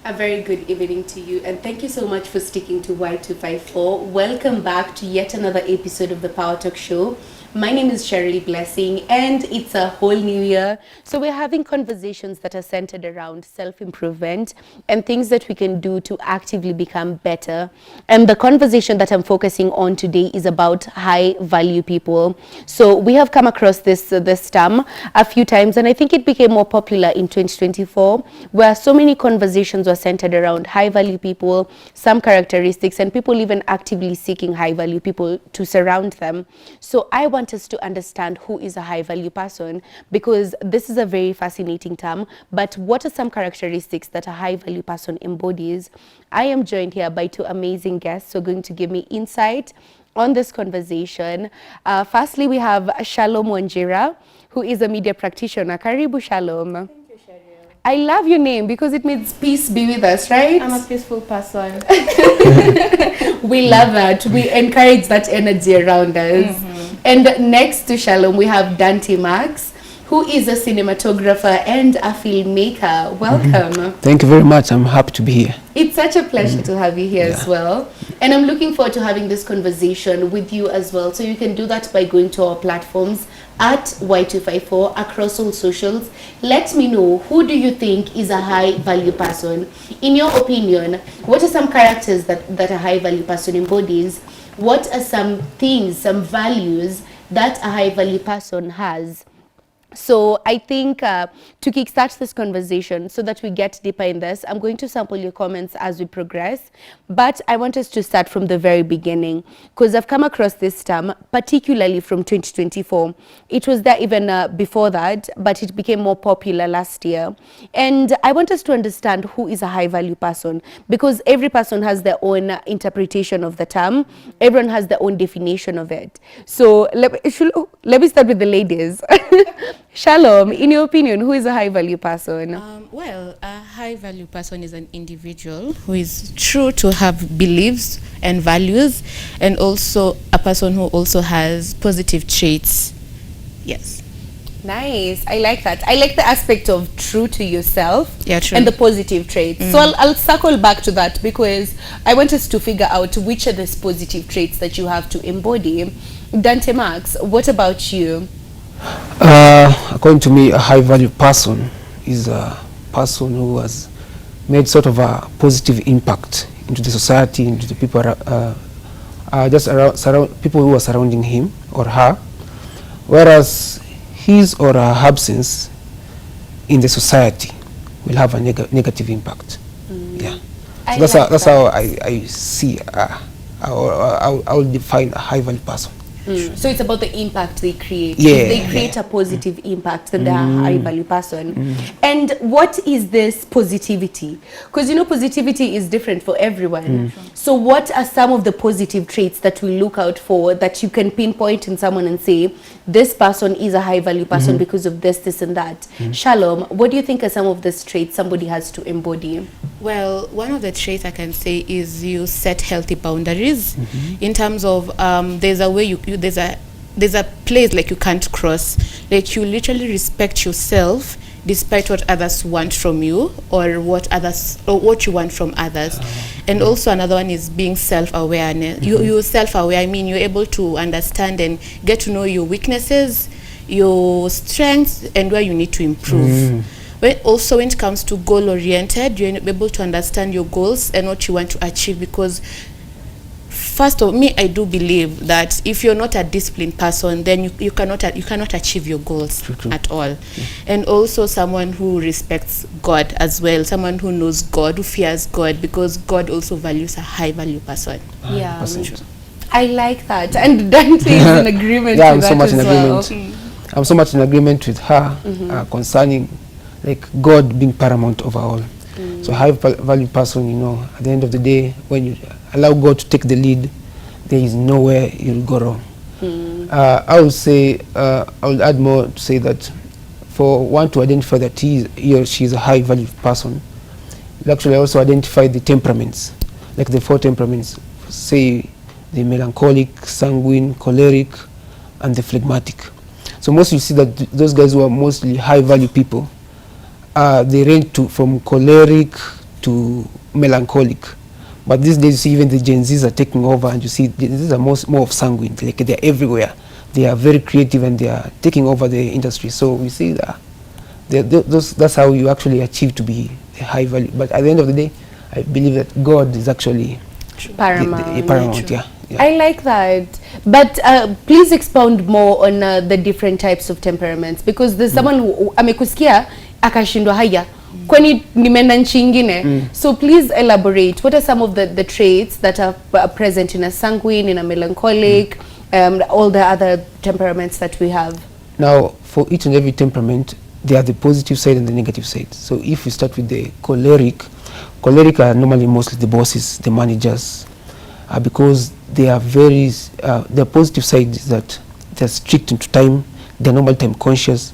A very good evening to you, and thank you so much for sticking to Y254. Welcome back to yet another episode of the Power Talk Show. My name is Shirley Blessing, and it's a whole new year. So we're having conversations that are centered around self-improvement and things that we can do to actively become better. And the conversation that I'm focusing on today is about high-value people. So we have come across this term a few times, and I think it became more popular in 2024, where so many conversations were centered around high-value people, some characteristics, and people even actively seeking high-value people to surround them. So I want us to understand who is a high-value person, because this is a very fascinating term. But what are some characteristics that a high-value person embodies? I am joined here by two amazing guests who are going to give me insight on this conversation. Firstly, we have Shalom Wanjira, who is a media practitioner. Karibu, Shalom. I love your name because it means peace be with us, right? I'm a peaceful person. We love that. We encourage that energy around us. And next to Shalom, we have Dante Max, who is a cinematographer and a filmmaker. Welcome. Thank you very much. I'm happy to be here. It's such a pleasure to have you here as well. And I'm looking forward to having this conversation with you as well. So you can do that by going to our platforms at Y254 across all socials. Let me know, who do you think is a high value person? In your opinion, what are some characters that a high value person embodies? What are some things, some values that a high value person has? So I think to kickstart this conversation so that we get deeper in this, I'm going to sample your comments as we progress. But I want us to start from the very beginning, because I've come across this term, particularly from 2024. It was there even before that, but it became more popular last year. And I want us to understand who is a high value person, because every person has their own interpretation of the term. Everyone has their own definition of it. So let me start with the ladies. Shalom, in your opinion, who is a high-value person? Well, a high-value person is an individual who is true to have beliefs and values, and also a person who also has positive traits. Yes. Nice. I like that. I like the aspect of true to yourself, true. And the positive traits. So I'll circle back to that, because I want us to figure out which are these positive traits that you have to embody. Dante Max, what about you? According to me, a high-value person is a person who has made sort of a positive impact into the society, into the people, people who are surrounding him or her, whereas his or her absence in the society will have a negative impact. Yeah, so that's how I see. I will define a high-value person. So it's about the impact they create. Yeah, if they create a positive impact, then they're a high value person. And what is this positivity? Because positivity is different for everyone. So what are some of the positive traits that we look out for that you can pinpoint in someone and say, this person is a high value person because of this, this and that? Shalom, what do you think are some of these traits somebody has to embody? Well, one of the traits I can say is you set healthy boundaries in terms of there's a way there's a place like you can't cross. Like you literally respect yourself despite what others want from you or what you want from others. And also another one is being self-awareness. You're self-aware. I mean, you're able to understand and get to know your weaknesses, your strengths, and where you need to improve. But also when it comes to goal-oriented, you're able to understand your goals and what you want to achieve, because first of me, I do believe that if you're not a disciplined person, then you cannot achieve your goals at all. And also someone who respects God as well, someone who knows God, who fears God, because God also values a high-value person. Yeah, I like that. And Dante is in agreement with I'm that so much as in well. agreement. I'm so much in agreement with her concerning like God being paramount over all. So high-value person, at the end of the day, when you allow God to take the lead, there is nowhere you'll go wrong. I would say, I would add more to say that for one to identify that he or she is a high-value person, you actually also identify the temperaments, like the 4 temperaments, say the melancholic, sanguine, choleric, and the phlegmatic. So most you see that those guys who are mostly high-value people, they range from choleric to melancholic. But these days, you see, even the Gen Zs are taking over, and you see Gen Zs are more of sanguine. Like, they're everywhere. They are very creative, and they are taking over the industry. So we see that that's how you actually achieve to be a high value. But at the end of the day, I believe that God is actually Paramount. paramount. Yeah. I like that. But please expound more on the different types of temperaments, because there's someone who amekusikia akashindwa haya kwani nimeenda nchi ingine. So please elaborate. What are some of the traits that are present in a sanguine, in a melancholic, all the other temperaments that we have? Now, for each and every temperament, there are the positive side and the negative side. So if we start with the choleric are normally mostly the bosses, the managers, because they are very, their positive side is that they're strict into time, they're normal time conscious,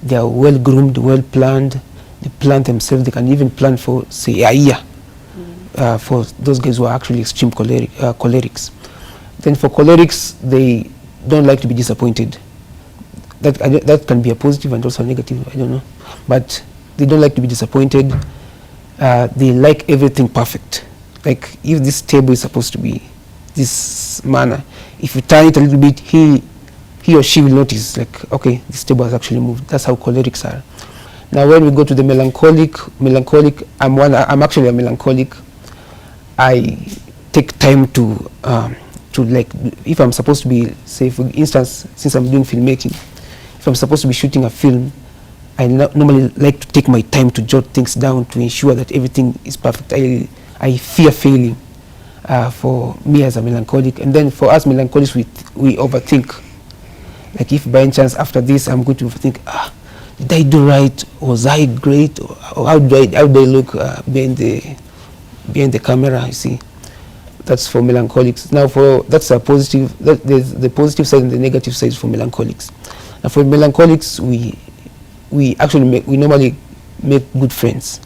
they are well groomed, well planned, they plan themselves, they can even plan for, say, a year, for those guys who are actually extreme cholerics. Then for cholerics, they don't like to be disappointed. That can be a positive and also a negative, I don't know. But they don't like to be disappointed. They like everything perfect. Like, if this table is supposed to be this manner, if you turn it a little bit, he or she will notice, like, okay, this table has actually moved. That's how cholerics are. Now, when we go to the melancholic, I'm actually a melancholic. I take time to like, if I'm supposed to be, say, for instance, since I'm doing filmmaking, if I'm supposed to be shooting a film, I normally like to take my time to jot things down to ensure that everything is perfect. I fear failing, for me as a melancholic. And then for us melancholics, we overthink. Like, if by any chance after this I'm going to overthink, did I do right? Was I great? Or how do I look behind the camera? You see, that's for melancholics. Now, that's a positive. There's the positive side and the negative side for melancholics. Now, for melancholics, we normally make good friends.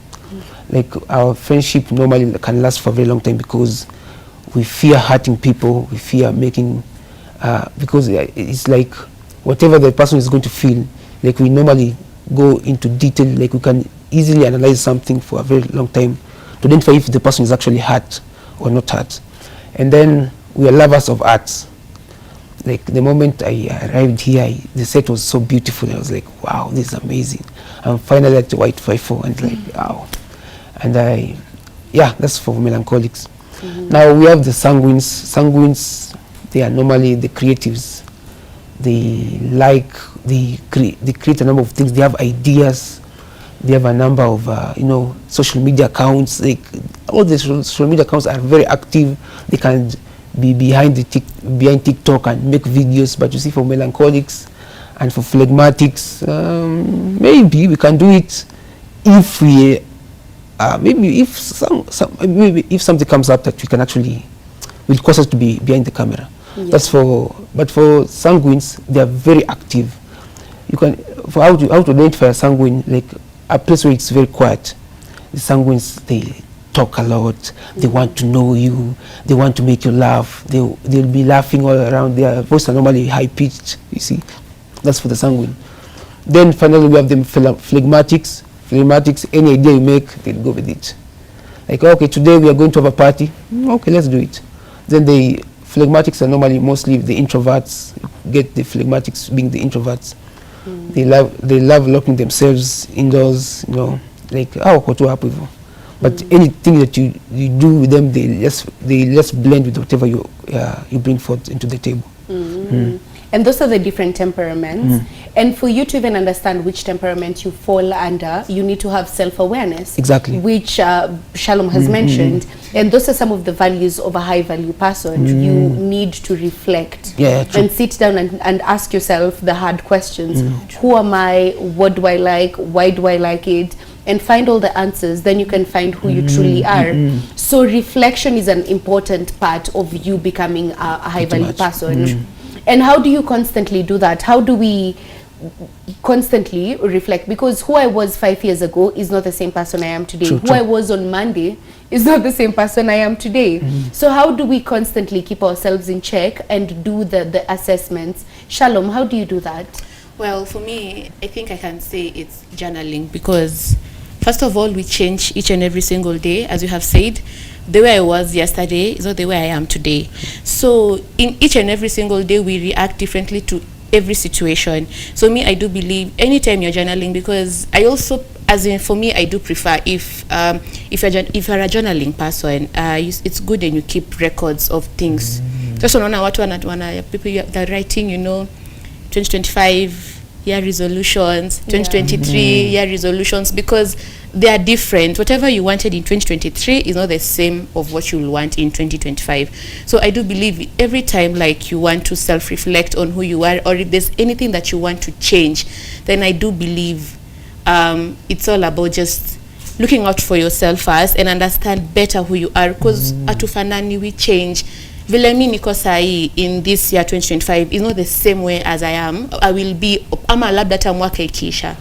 Like, our friendship normally can last for a very long time, because we fear hurting people, we fear making, because it's like whatever the person is going to feel, like, we normally go into detail, like, we can easily analyze something for a very long time to identify if the person is actually hurt or not hurt. And then we are lovers of arts. Like, the moment I arrived here, the set was so beautiful. I was like, wow, this is amazing. I'm finally at Y254, and like, wow. And that's for melancholics. Now we have the sanguines. Sanguines, they are normally the creatives. They create a number of things. They have ideas. They have a number of social media accounts. Like, all the social media accounts are very active. They can be behind TikTok and make videos. But you see, for melancholics and for phlegmatics, maybe we can do it if we maybe if something comes up that we can actually will cause us to be behind the camera. But for sanguines, they are very active. You can, for how to identify a sanguine, like a place where it's very quiet. The sanguines, they talk a lot. They want to know you. They want to make you laugh. They'll be laughing all around. Their voice are normally high pitched. You see, that's for the sanguine. Then finally we have the phlegmatics. Phlegmatics, any idea you make, they'll go with it. Like, okay, today we are going to have a party. Okay, let's do it. Then the phlegmatics are normally mostly the introverts. You get the phlegmatics being the introverts. They love locking themselves indoors, like, but anything that you do with them, they just blend with whatever you bring forth into the table. And those are the different temperaments. And for you to even understand which temperament you fall under, you need to have self-awareness. Exactly. Which Shalom has mentioned. And those are some of the values of a high-value person. You need to reflect and sit down and ask yourself the hard questions. Who am I? What do I like? Why do I like it? And find all the answers. Then you can find who you truly are. So reflection is an important part of you becoming a high-value person. And how do you constantly do that? How do we constantly reflect? Because who I was 5 years ago is not the same person I am today. Who I was on Monday is not the same person I am today. So how do we constantly keep ourselves in check and do the assessments? Shalom, how do you do that? Well, for me, I think I can say it's journaling, because First of all, we change each and every single day, as you have said. The way I was yesterday is not the way I am today. So in each and every single day, we react differently to every situation. So me, I do believe anytime you're journaling, because I also, as in for me, I do prefer if you're a journaling person, it's good and you keep records of things. Just unaona watu wana people they're writing, 2025 year resolutions, 2023 year resolutions, because they are different. Whatever you wanted in 2023 is not the same of what you'll want in 2025. So I do believe every time like you want to self-reflect on who you are, or if there's anything that you want to change, then I do believe it's all about just looking out for yourself first and understand better who you are, because atufanani we change. Vile mi niko sahi in this year 2025 is not the same way as I am. I will be ama labda hata mwaka ikiisha.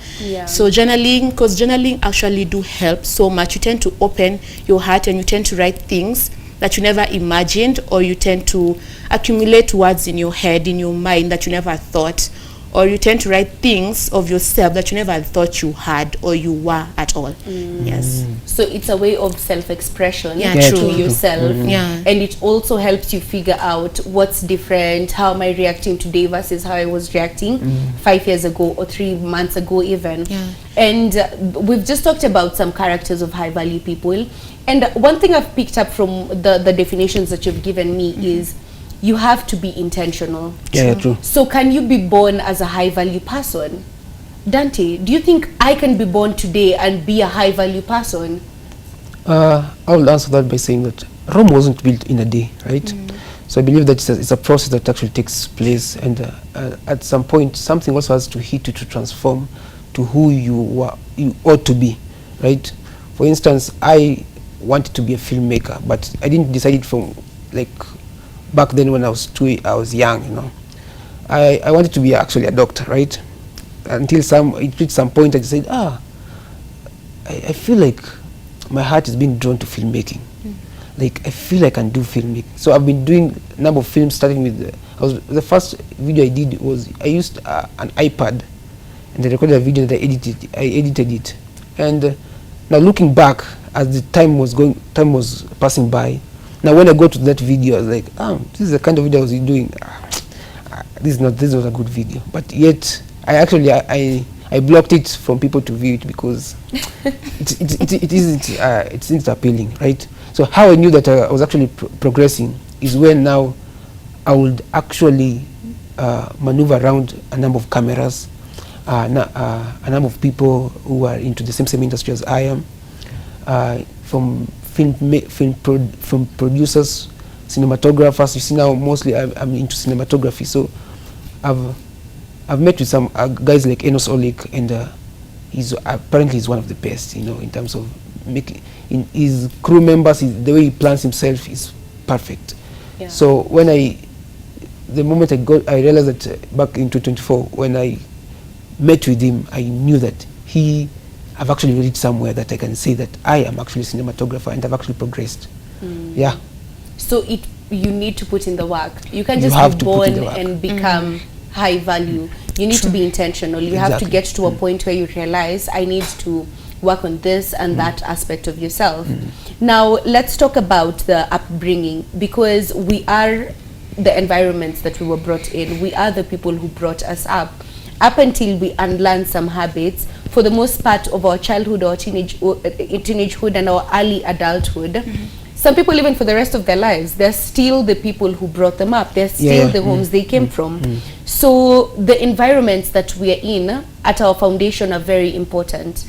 So journaling, because journaling actually do help so much. You tend to open your heart and you tend to write things that you never imagined, or you tend to accumulate words in your head, in your mind that you never thought, or you tend to write things of yourself that you never thought you had or you were at all. Yes. So it's a way of self-expression true. to yourself. Yeah. And it also helps you figure out what's different, how am I reacting today versus how I was reacting 5 years ago or 3 months ago even. And we've just talked about some characters of high-value people. And one thing I've picked up from the definitions that you've given me is you have to be intentional. True. So can you be born as a high-value person? Dante, do you think I can be born today and be a high-value person? I will answer that by saying that Rome wasn't built in a day, right? So I believe that it's a process that actually takes place, and at some point something also has to hit you to transform to who you ought to be, right? For instance, I wanted to be a filmmaker, but I didn't decide it from like back then when I was young, I wanted to be actually a doctor, right? Until it reached some point I decided, I feel like my heart is being drawn to filmmaking. Like I feel I can do filmmaking. So I've been doing a number of films, starting with the first video I did was I used an iPad, and I recorded a video that I edited it. And now looking back, as the time was passing by, now when I go to that video, I was like, this is the kind of video I was doing. This was a good video, but yet I blocked it from people to view it because it isn't appealing, right? So how I knew that I was actually progressing is when now I would actually maneuver around a number of cameras, a number of people who are into the same industry as I am, from film producers, cinematographers. You see now mostly I'm into cinematography, so I've met with some guys like Enos Olik, and he's apparently one of the best, in terms of making his crew members. The way he plans himself is perfect. So the moment I realized that back in 2024 when I met with him, I knew that I've actually reached somewhere that I can say that I am actually a cinematographer and I've actually progressed. So you need to put in the work. You can't just be born and become high value. You need to be intentional. You have to get to a point where you realize I need to work on this and that aspect of yourself. Now let's talk about the upbringing, because we are the environments that we were brought in. We are the people who brought us up until we unlearn some habits. For the most part of our childhood or teenagehood and our early adulthood, some people, even for the rest of their lives, they're still the people who brought them up. They're still the homes they came from. So the environments that we are in at our foundation are very important.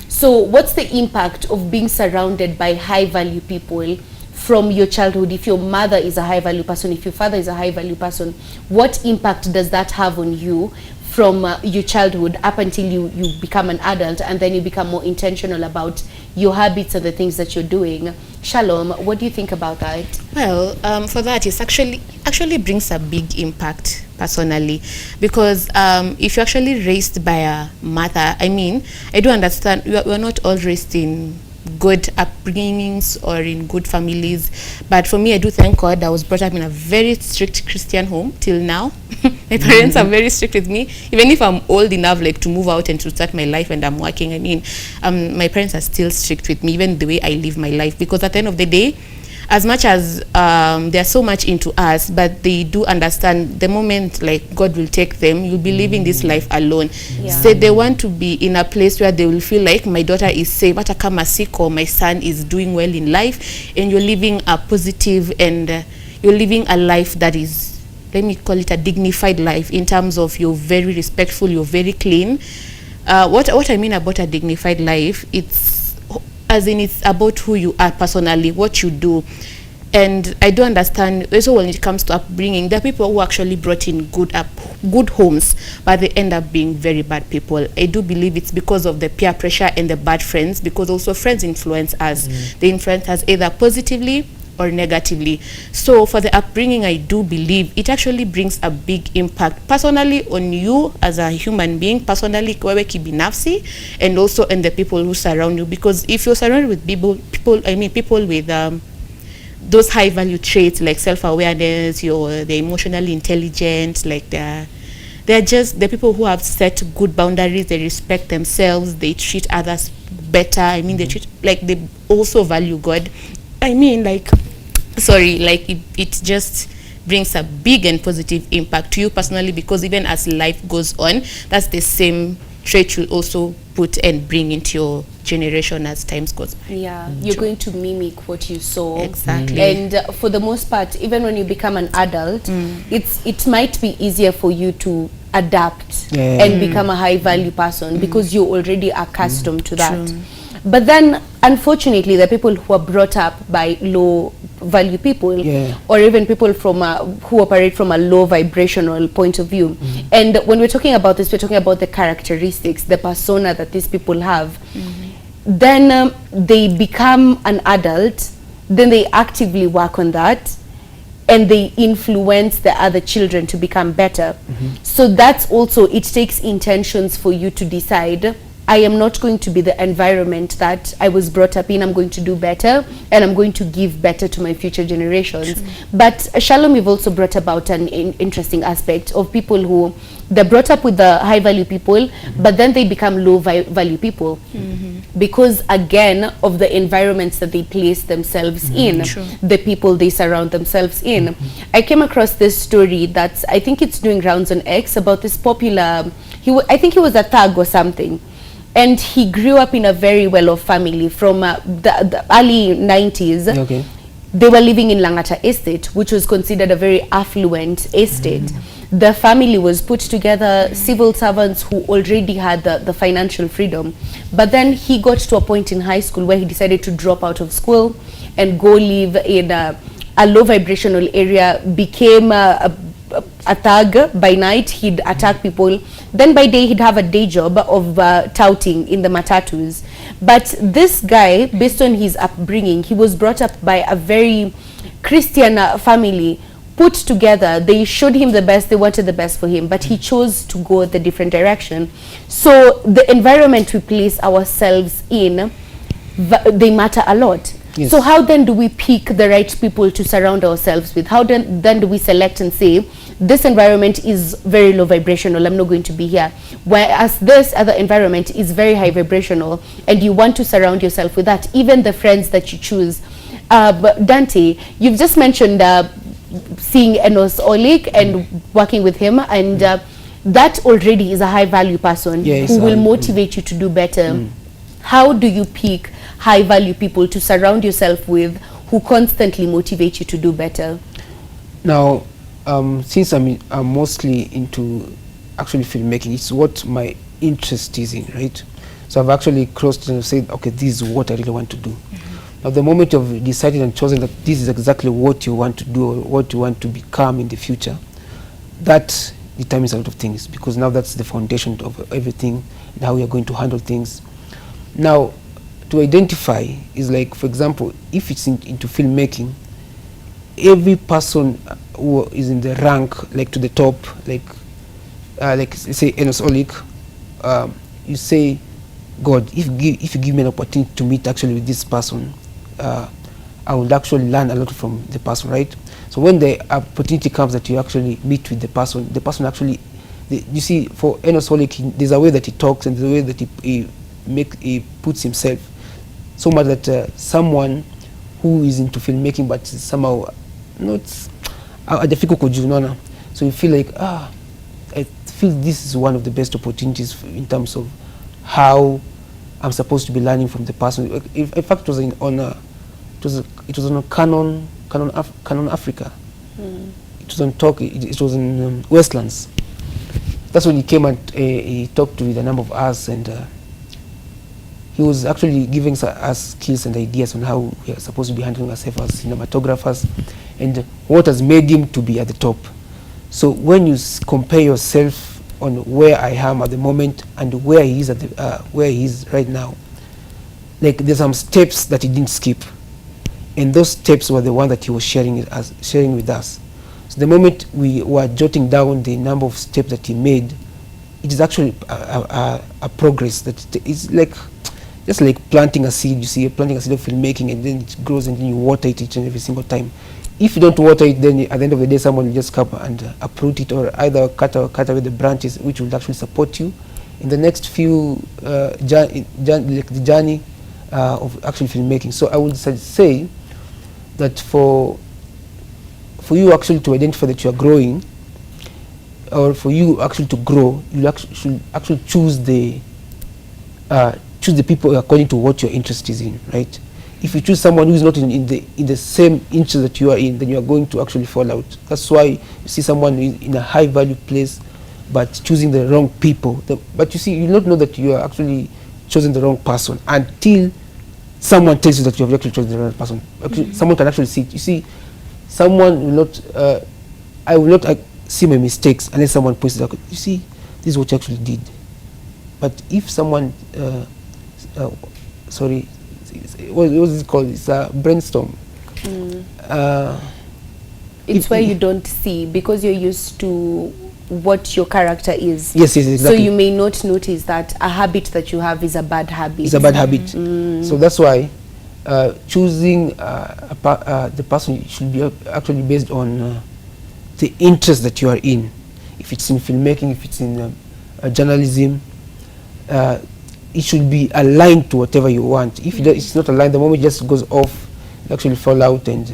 So what's the impact of being surrounded by high value people from your childhood? If your mother is a high value person, if your father is a high value person, what impact does that have on you from your childhood up until you become an adult, and then you become more intentional about your habits and the things that you're doing? Shalom, what do you think about that? Well, for that, it's actually brings a big impact personally, because if you're actually raised by a mother, I do understand we're not all raised in good upbringings or in good families. But for me, I do thank God I was brought up in a very strict Christian home till now. My parents are very strict with me. Even if I'm old enough like to move out and to start my life and I'm working, I mean, my parents are still strict with me, even the way I live my life. Because at the end of the day, as much as they're so much into us, but they do understand the moment like God will take them, you'll be living this life alone. Yeah. So they want to be in a place where they will feel like my daughter is safe, hata kama siko, my son is doing well in life, and you're living a positive and you're living a life that is, let me call it a dignified life, in terms of you're very respectful, you're very clean. What I mean about a dignified life, it's as in it's about who you are personally, what you do. And I do understand also when it comes to upbringing, there are people who actually brought in good homes, but they end up being very bad people. I do believe it's because of the peer pressure and the bad friends, because also friends influence us. They influence us either positively or negatively. So for the upbringing, I do believe it actually brings a big impact personally on you as a human being, personally wewe kibinafsi, and also in the people who surround you. Because if you're surrounded with people with those high value traits like self-awareness, they're emotionally intelligent, like they're just the people who have set good boundaries, they respect themselves, they treat others better. I mean, they treat like they also value God. I mean, like, sorry, like it just brings a big and positive impact to you personally, because even as life goes on, that's the same trait you'll also put and bring into your generation as times goes by. Yeah, you're going to mimic what you saw. Exactly. And for the most part, even when you become an adult, it might be easier for you to adapt and become a high value person because you're already accustomed to that. True. But then, unfortunately, the people who are brought up by low value people, or even people from who operate from a low vibrational point of view. And when we're talking about this, we're talking about the characteristics, the persona that these people have. Then they become an adult, then they actively work on that, and they influence the other children to become better. So that's also, it takes intentions for you to decide, I am not going to be the environment that I was brought up in. I'm going to do better, and I'm going to give better to my future generations. But Shalom, you've also brought about an interesting aspect of people who they're brought up with the high value people, but then they become low value people because, again, of the environments that they place themselves in, the people they surround themselves in. I came across this story that's, I think it's doing rounds on X, about this popular, I think he was a thug or something. And he grew up in a very well-off family from the early 90s. They were living in Langata Estate, which was considered a very affluent estate. The family was put together, civil servants who already had the financial freedom. But then he got to a point in high school where he decided to drop out of school and go live in a low vibrational area, became a thug. By night he'd attack people, then by day he'd have a day job of touting in the matatus. But this guy, based on his upbringing, he was brought up by a very Christian family, put together. They showed him the best, they wanted the best for him, but he chose to go the different direction. So the environment we place ourselves in, they matter a lot. So how then do we pick the right people to surround ourselves with? How then do we select and say, this environment is very low vibrational, I'm not going to be here, whereas this other environment is very high vibrational, and you want to surround yourself with that, even the friends that you choose. But Dante, you've just mentioned seeing Enos Olik and working with him, and that already is a high value person who will motivate you to do better. How do you pick high value people to surround yourself with who constantly motivate you to do better? Now, since I'm mostly into actually filmmaking, it's what my interest is in, right? So I've actually crossed and said, okay, this is what I really want to do. Now, the moment you've decided and chosen that this is exactly what you want to do or what you want to become in the future, that determines a lot of things, because now that's the foundation of everything and how we are going to handle things. Now, to identify is like, for example, if it's into filmmaking, every person who is in the rank, like to the top, like say Enos Olik, you say God, if you give me an opportunity to meet actually with this person, I would actually learn a lot from the person, right? So when the opportunity comes that you actually meet with the person actually, you see, for Enos Holik, there's a way that he talks and there's a way that he puts himself, so much that someone who is into filmmaking but somehow not hajafika huko juu, unaona. So you feel like I feel this is one of the best opportunities in terms of how I'm supposed to be learning from the person. In fact, it was it was on Canon Africa. It was on talk. It was in Westlands. That's when he came and he talked with a number of us, and he was actually giving us skills and ideas on how we are supposed to be handling ourselves as cinematographers, and what has made him to be at the top. So when you compare yourself on where I am at the moment and where he is where he is right now, like there's some steps that he didn't skip, and those steps were the one that he was sharing with us. So the moment we were jotting down the number of steps that he made, it is actually a progress that is like just like planting a seed. You see, you're planting a seed of filmmaking, and then it grows, and then you water it each and every single time. If you don't water it, then at the end of the day, someone will just come and uproot it, or either cut away the branches, which will actually support you in the next few like the journey of actually filmmaking. So I would say that for you actually to identify that you are growing, or for you actually to grow, you should actually choose the people according to what your interest is in, right? If you choose someone who is not in the same interest that you are in, then you are going to actually fall out. That's why you see someone in a high value place but choosing the wrong people. But you see, you don't know that you are actually choosing the wrong person until someone tells you that you have actually chosen the wrong person. Actually, someone can actually see it. You see, someone will not, I will not see my mistakes unless someone points it out. You see, this is what you actually did. But if someone, sorry, what is it called? It's a brainstorm. It's where you don't see, because you're used to what your character is. Yes, exactly. So you may not notice that a habit that you have is a bad habit. It's a bad habit. So that's why choosing the person should be actually based on the interest that you are in. If it's in filmmaking, if it's in journalism, it should be aligned to whatever you want. If it's not aligned, the moment it just goes off, you actually fall out, and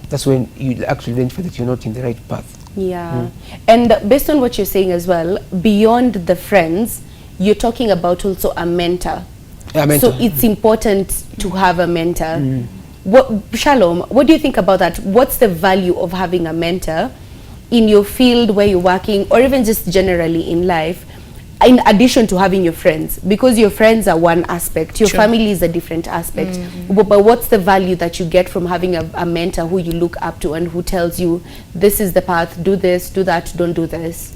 that's when you actually identify that you're not in the right path. Yeah. And based on what you're saying as well, beyond the friends, you're talking about also a mentor. A mentor. So it's important to have a mentor. Shalom, what do you think about that? What's the value of having a mentor in your field where you're working, or even just generally in life, in addition to having your friends? Because your friends are one aspect, your family is a different aspect. But what's the value that you get from having a mentor who you look up to and who tells you, this is the path, do this, do that, don't do this?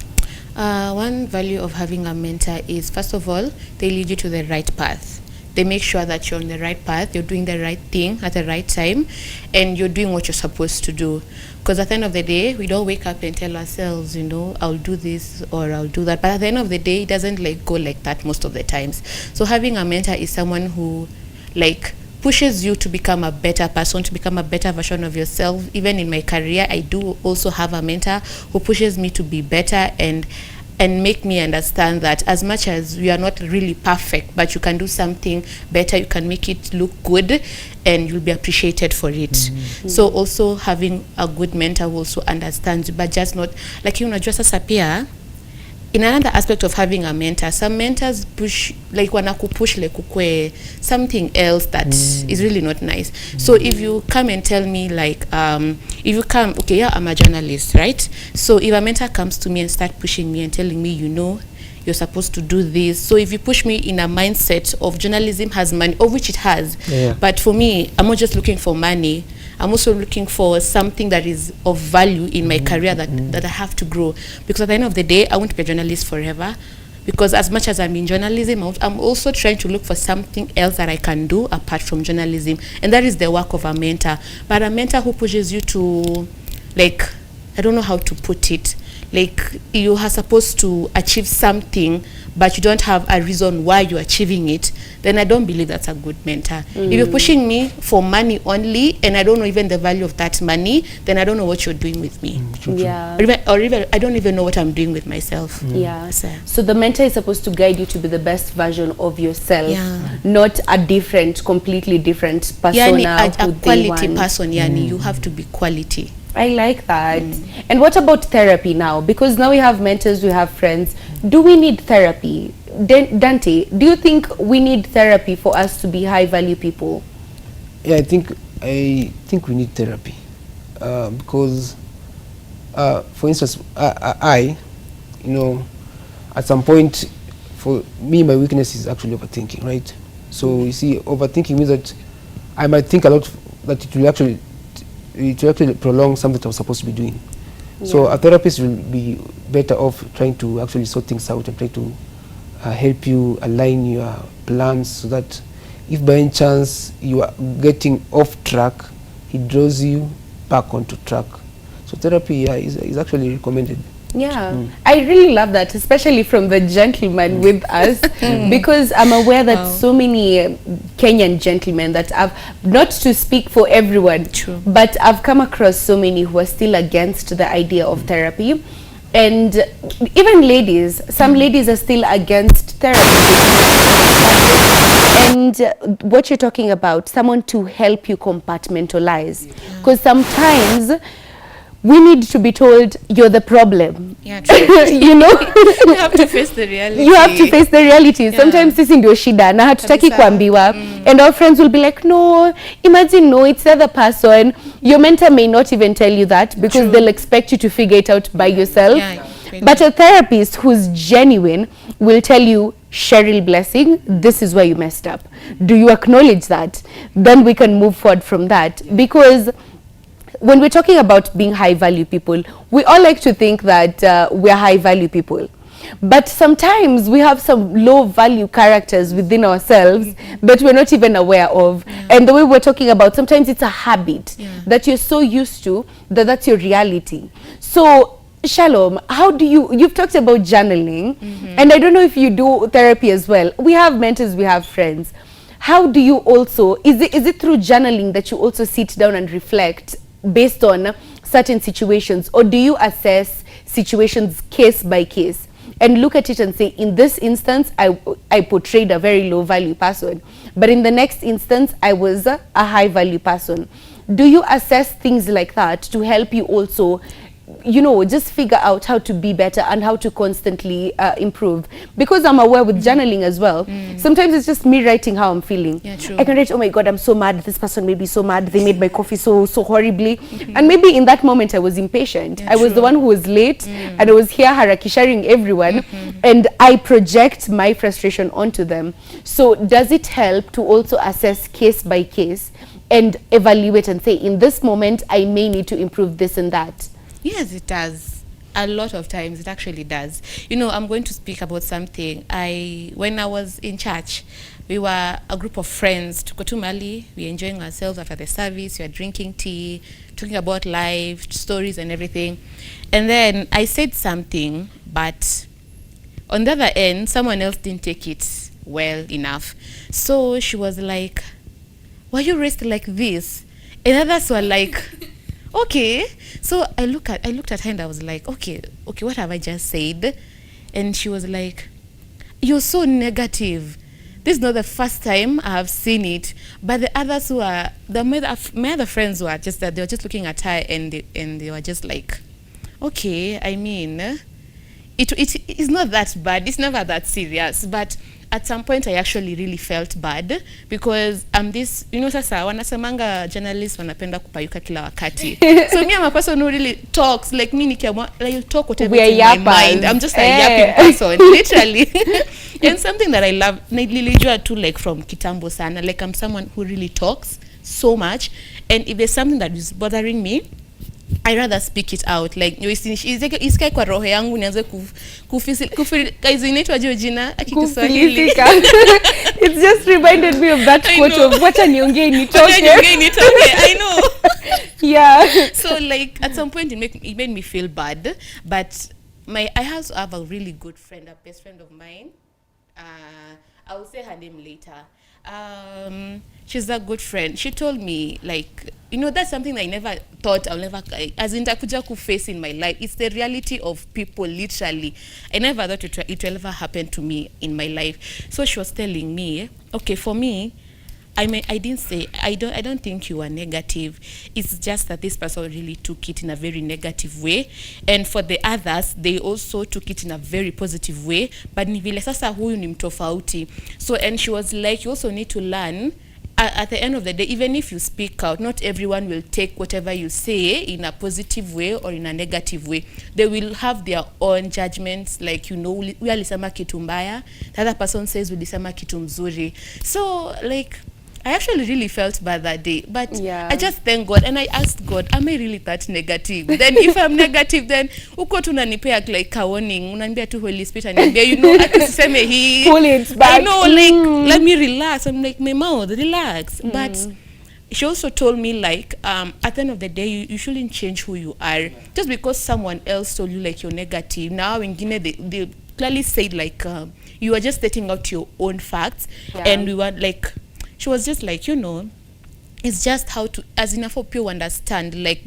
One value of having a mentor is, first of all, they lead you to the right path. They make sure that you're on the right path, you're doing the right thing at the right time, and you're doing what you're supposed to do. Because at the end of the day, we don't wake up and tell ourselves, you know, I'll do this or I'll do that. But at the end of the day, it doesn't like go like that most of the times. So having a mentor is someone who like pushes you to become a better person, to become a better version of yourself. Even in my career, I do also have a mentor who pushes me to be better and make me understand that as much as we are not really perfect, but you can do something better, you can make it look good, and you'll be appreciated for it. So also having a good mentor who also understands, but just not like, you know, just as appear. In another aspect of having a mentor, some mentors push, like wanakupush like ukwe something else that is really not nice. So if you come and tell me like, if you come, okay, yeah, I'm a journalist, right? So if a mentor comes to me and start pushing me and telling me, you know, you're supposed to do this. So if you push me in a mindset of journalism has money, of which it has, but for me, I'm not just looking for money. I'm also looking for something that is of value in my career that I have to grow. Because at the end of the day, I won't be a journalist forever. Because as much as I'm in journalism, I'm also trying to look for something else that I can do apart from journalism. And that is the work of a mentor. But a mentor who pushes you to, like, I don't know how to put it. like you are supposed to achieve something but you don't have a reason why you're achieving it, then I don't believe that's a good mentor. If you're pushing me for money only and I don't know even the value of that money, then I don't know what you're doing with me. Yeah. Or even I don't even know what I'm doing with myself. Yeah. So the mentor is supposed to guide you to be the best version of yourself, not a different, completely different persona. Yani a quality person, yani you have to be quality. I like that. And what about therapy now? Because now we have mentors, we have friends. Do we need therapy? Dante, do you think we need therapy for us to be high value people? Yeah, I think we need therapy because, for instance, I, you know, at some point, for me, my weakness is actually overthinking, right? So you see, overthinking means that I might think a lot that it will actually prolong something that I was supposed to be doing. So a therapist will be better off trying to actually sort things out and try to help you align your plans so that if by any chance you are getting off track, he draws you back onto track. So therapy is actually recommended. Yeah, I really love that, especially from the gentleman with us, because I'm aware that so many Kenyan gentlemen that I've, not to speak for everyone, but I've come across so many who are still against the idea of therapy. And even ladies, some ladies are still against therapy. And what you're talking about, someone to help you compartmentalize. Because sometimes we need to be told you're the problem. Yeah, true. You know, you have to face the reality. You have to face the reality. Sometimes sisi ndio shida na hatutaki kuambiwa. And our friends will be like, no, imagine, no, it's the other person. Your mentor may not even tell you that because they'll expect you to figure it out by yourself. But a therapist who's genuine will tell you, Cheryl Blessing, this is where you messed up. Do you acknowledge that? Then we can move forward from that. Because when we're talking about being high value people, we all like to think that we're high value people. But sometimes we have some low value characters within ourselves that we're not even aware of. And the way we're talking about, sometimes it's a habit that you're so used to that that's your reality. So Shalom, how do you've talked about journaling, and I don't know if you do therapy as well. We have mentors, we have friends. How do you also, is it through journaling that you also sit down and reflect based on certain situations, or do you assess situations case by case and look at it and say, in this instance I portrayed a very low value person, but in the next instance I was a high value person? Do you assess things like that to help you also, you know, just figure out how to be better and how to constantly improve? Because I'm aware with journaling as well, sometimes it's just me writing how I'm feeling. I can write, oh my God, I'm so mad, this person made me so mad, they made my coffee so horribly. And maybe in that moment I was impatient. I was the one who was late and I was here harakisharing everyone, and I project my frustration onto them. So does it help to also assess case by case and evaluate and say, in this moment I may need to improve this and that? Yes, it does. A lot of times it actually does. You know, I'm going to speak about something. When I was in church, we were a group of friends to go to Mali. We were enjoying ourselves after the service. We were drinking tea, talking about life, stories and everything. And then I said something, but on the other end, someone else didn't take it well enough. So she was like, why you raised like this? And others were like, okay. So I looked at her and I was like, okay, what have I just said? And she was like, you're so negative. This is not the first time I have seen it. But the others who are, my other friends were just that they were just looking at her and they were just like, okay, I mean, it is not that bad. It's never that serious. But at some point I actually really felt bad because I'm this, you know, sasa wanasemanga journalists wanapenda kupayuka kila wakati. So me, I'm a person who really talks, like me nikiamua, like you talk whatever in my mind. I'm just a yapping person, literally. And something that I love, nilijua too, like from kitambo sana, like I'm someone who really talks so much, and if there's something that is bothering me, I rather speak it out. Like isikai kwa roho yangu nianze inaitwa jina akikiswahili. It just reminded me of that quote of wacha niongee nitoke. I know. Yeah. So like at some point it made me feel bad, but I also have a really good friend, a best friend of mine. I will say her name later. She's a good friend. She told me, like, that's something I never thought I'll never, as in takuja ku face in my life. It's the reality of people, literally. I never thought it will ever happen to me in my life. So she was telling me, okay, for me, I didn't say, I don't think you are negative. It's just that this person really took it in a very negative way. And for the others, they also took it in a very positive way. But ni vile sasa huyu ni mtofauti. So, and she was like, you also need to learn, at the end of the day, even if you speak out, not everyone will take whatever you say in a positive way or in a negative way. They will have their own judgments, like, we alisema kitu mbaya, the other person says ulisema kitu mzuri. So, like, I actually really felt bad that day, but Yeah. I just thank God, and I asked God, am I really that negative? Then if I'm negative, then uko tunanipea like a warning, unaniambia tu Holy Spirit, ananiambia, atuseme hii. Pull it back. I know, like, let me relax. I'm like, my mouth, relax. But she also told me, like, at the end of the day, you shouldn't change who you are. Just because someone else told you, like, you're negative. Now, in Guinea, they clearly said, like, you are just stating out your own facts. Yeah. And we were, like, she was just like, it's just how to, as enough for people understand, like,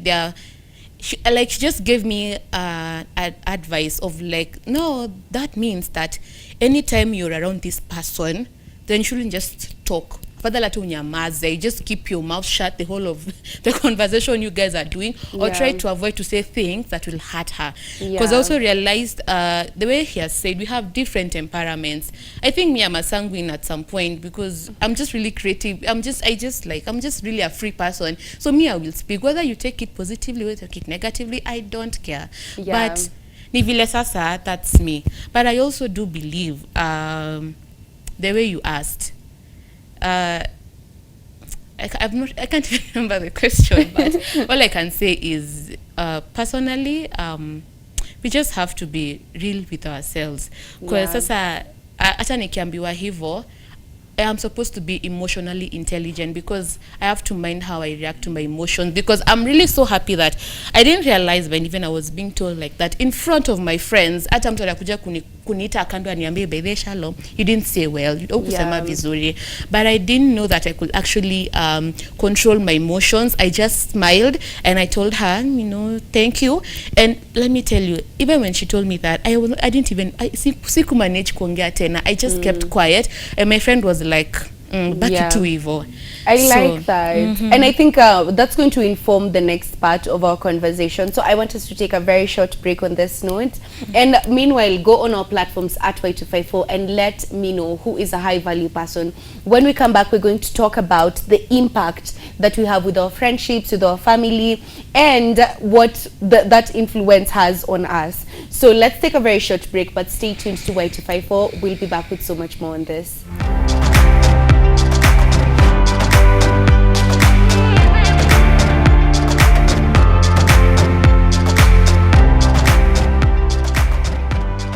she just gave me advice of, like, no, that means that anytime you're around this person, then you shouldn't just talk. You just keep your mouth shut the whole of the conversation you guys are doing, or try to avoid to say things that will hurt her. Because I also realized the way he has said, we have different temperaments. I think me, I'm a sanguine at some point, because I'm just really creative. I'm just really a free person. So me, I will speak, whether you take it positively or take it negatively, I don't care. Yeah. But ni vile sasa, that's me. But I also do believe the way you asked, I can't even remember the question, but all I can say is, personally, we just have to be real with ourselves. Because sasa, hata nikiambiwa hivo, I am supposed to be emotionally intelligent, because I have to mind how I react to my emotions, because I'm really so happy that I didn't realize when even I was being told like that in front of my friends. Hata mtu anakuja kuniita kando aniambie, by the Shalom, you didn't say well, ukusema vizuri. But I didn't know that I could actually control my emotions. I just smiled and I told her, thank you. And let me tell you, even when she told me that, I didn't even, siku manage kuongea tena. I just kept quiet, and my friend was like, back to evil. I like that. And I think that's going to inform the next part of our conversation. So I want us to take a very short break on this note. And meanwhile, go on our platforms at Y254 and let me know who is a high value person. When we come back, we're going to talk about the impact that we have with our friendships, with our family, and what that influence has on us. So let's take a very short break, but stay tuned to Y254. We'll be back with so much more on this.